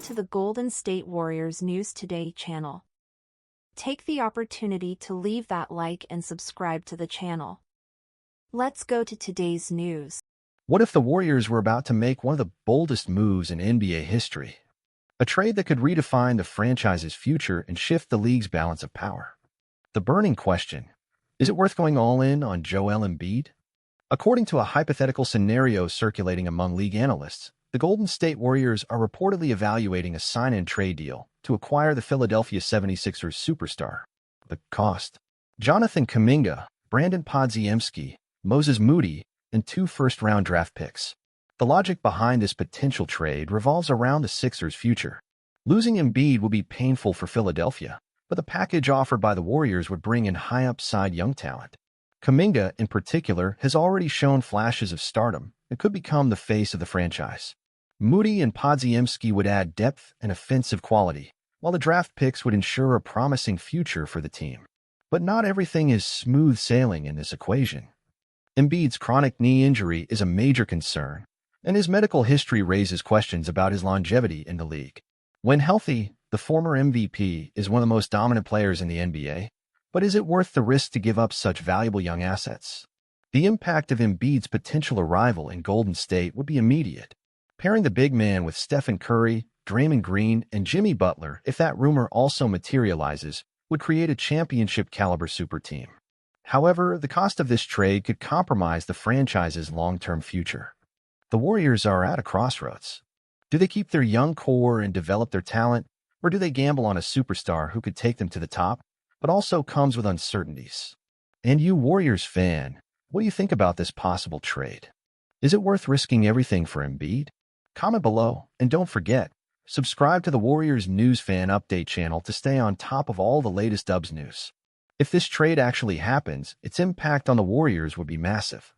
to the Golden State Warriors News Today channel. Take the opportunity to leave that like and subscribe to the channel. Let's go to today's news. What if the Warriors were about to make one of the boldest moves in NBA history? A trade that could redefine the franchise's future and shift the league's balance of power. The burning question, is it worth going all in on Joel Embiid? According to a hypothetical scenario circulating among league analysts, the Golden State Warriors are reportedly evaluating a sign-and trade deal to acquire the Philadelphia 76ers superstar. The cost: Jonathan Kuminga, Brandon Podziemski, Moses Moody, and 2 first-round draft picks. The logic behind this potential trade revolves around the Sixers' future. Losing Embiid would be painful for Philadelphia, but the package offered by the Warriors would bring in high-upside young talent. Kuminga, in particular, has already shown flashes of stardom and could become the face of the franchise. Moody and Podziemski would add depth and offensive quality, while the draft picks would ensure a promising future for the team. But not everything is smooth sailing in this equation. Embiid's chronic knee injury is a major concern, and his medical history raises questions about his longevity in the league. When healthy, the former MVP is one of the most dominant players in the NBA, but is it worth the risk to give up such valuable young assets? The impact of Embiid's potential arrival in Golden State would be immediate. Pairing the big man with Stephen Curry, Draymond Green, and Jimmy Butler, if that rumor also materializes, would create a championship-caliber super team. However, the cost of this trade could compromise the franchise's long-term future. The Warriors are at a crossroads. Do they keep their young core and develop their talent, or do they gamble on a superstar who could take them to the top, but also comes with uncertainties? And you, Warriors fan, what do you think about this possible trade? Is it worth risking everything for Embiid? Comment below, and don't forget, subscribe to the Warriors News Fan Update channel to stay on top of all the latest Dubs news. If this trade actually happens, its impact on the Warriors would be massive.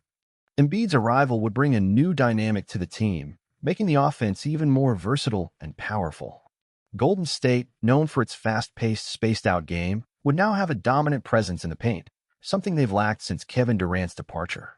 Embiid's arrival would bring a new dynamic to the team, making the offense even more versatile and powerful. Golden State, known for its fast-paced, spaced-out game, would now have a dominant presence in the paint, something they've lacked since Kevin Durant's departure.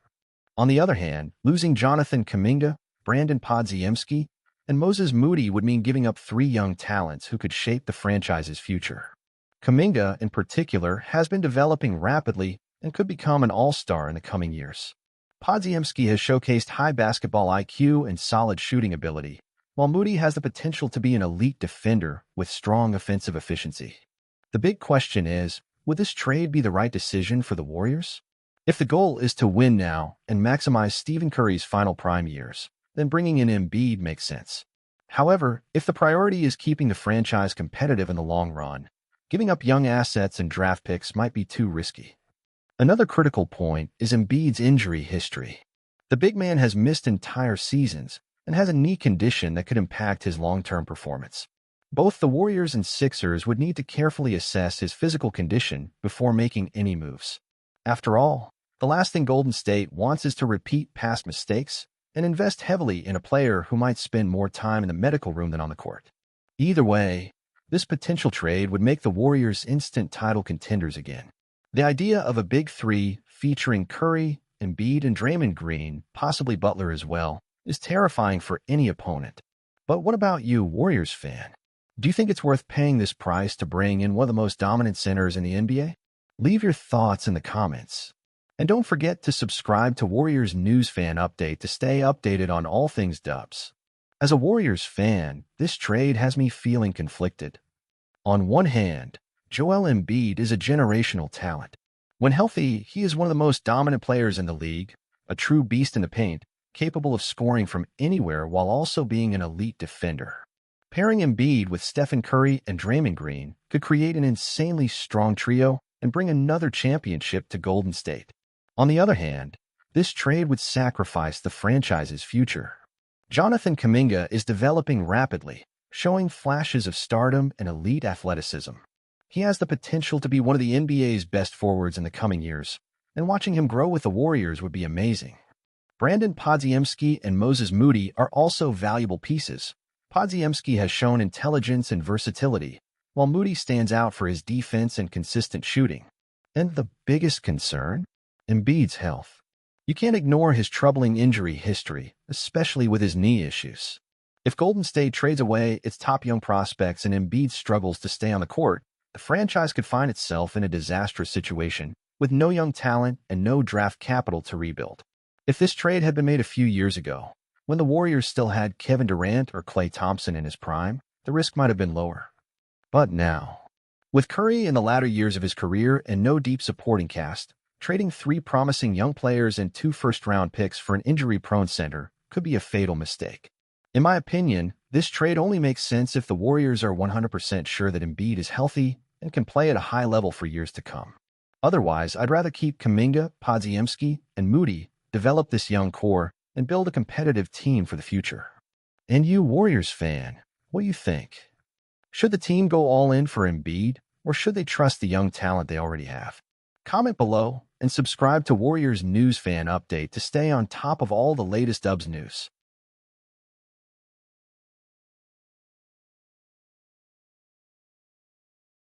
On the other hand, losing Jonathan Kuminga, Brandon Podziemski, and Moses Moody would mean giving up 3 young talents who could shape the franchise's future. Kuminga, in particular, has been developing rapidly and could become an all-star in the coming years. Podziemski has showcased high basketball IQ and solid shooting ability, while Moody has the potential to be an elite defender with strong offensive efficiency. The big question is, would this trade be the right decision for the Warriors? If the goal is to win now and maximize Stephen Curry's final prime years, then bringing in Embiid makes sense. However, if the priority is keeping the franchise competitive in the long run, giving up young assets and draft picks might be too risky. Another critical point is Embiid's injury history. The big man has missed entire seasons and has a knee condition that could impact his long-term performance. Both the Warriors and Sixers would need to carefully assess his physical condition before making any moves. After all, the last thing Golden State wants is to repeat past mistakes and invest heavily in a player who might spend more time in the medical room than on the court. Either way, this potential trade would make the Warriors instant title contenders again. The idea of a big 3 featuring Curry, Embiid, and Draymond Green, possibly Butler as well, is terrifying for any opponent. But what about you, Warriors fan? Do you think it's worth paying this price to bring in one of the most dominant centers in the NBA? Leave your thoughts in the comments. And don't forget to subscribe to Warriors News Fan Update to stay updated on all things Dubs. As a Warriors fan, this trade has me feeling conflicted. On one hand, Joel Embiid is a generational talent. When healthy, he is one of the most dominant players in the league, a true beast in the paint, capable of scoring from anywhere while also being an elite defender. Pairing Embiid with Stephen Curry and Draymond Green could create an insanely strong trio and bring another championship to Golden State. On the other hand, this trade would sacrifice the franchise's future. Jonathan Kuminga is developing rapidly, showing flashes of stardom and elite athleticism. He has the potential to be one of the NBA's best forwards in the coming years, and watching him grow with the Warriors would be amazing. Brandon Podziemski and Moses Moody are also valuable pieces. Podziemski has shown intelligence and versatility, while Moody stands out for his defense and consistent shooting. And the biggest concern? Embiid's health. You can't ignore his troubling injury history, especially with his knee issues. If Golden State trades away its top young prospects and Embiid struggles to stay on the court, the franchise could find itself in a disastrous situation with no young talent and no draft capital to rebuild. If this trade had been made a few years ago, when the Warriors still had Kevin Durant or Klay Thompson in his prime, the risk might have been lower. But now, with Curry in the latter years of his career and no deep supporting cast, trading 3 promising young players and 2 first-round picks for an injury-prone center could be a fatal mistake. In my opinion, this trade only makes sense if the Warriors are 100% sure that Embiid is healthy and can play at a high level for years to come. Otherwise, I'd rather keep Kuminga, Podziemski, and Moody, develop this young core, and build a competitive team for the future. And you, Warriors fan, what do you think? Should the team go all in for Embiid, or should they trust the young talent they already have? Comment below and subscribe to Warriors News Fan Update to stay on top of all the latest Dubs news.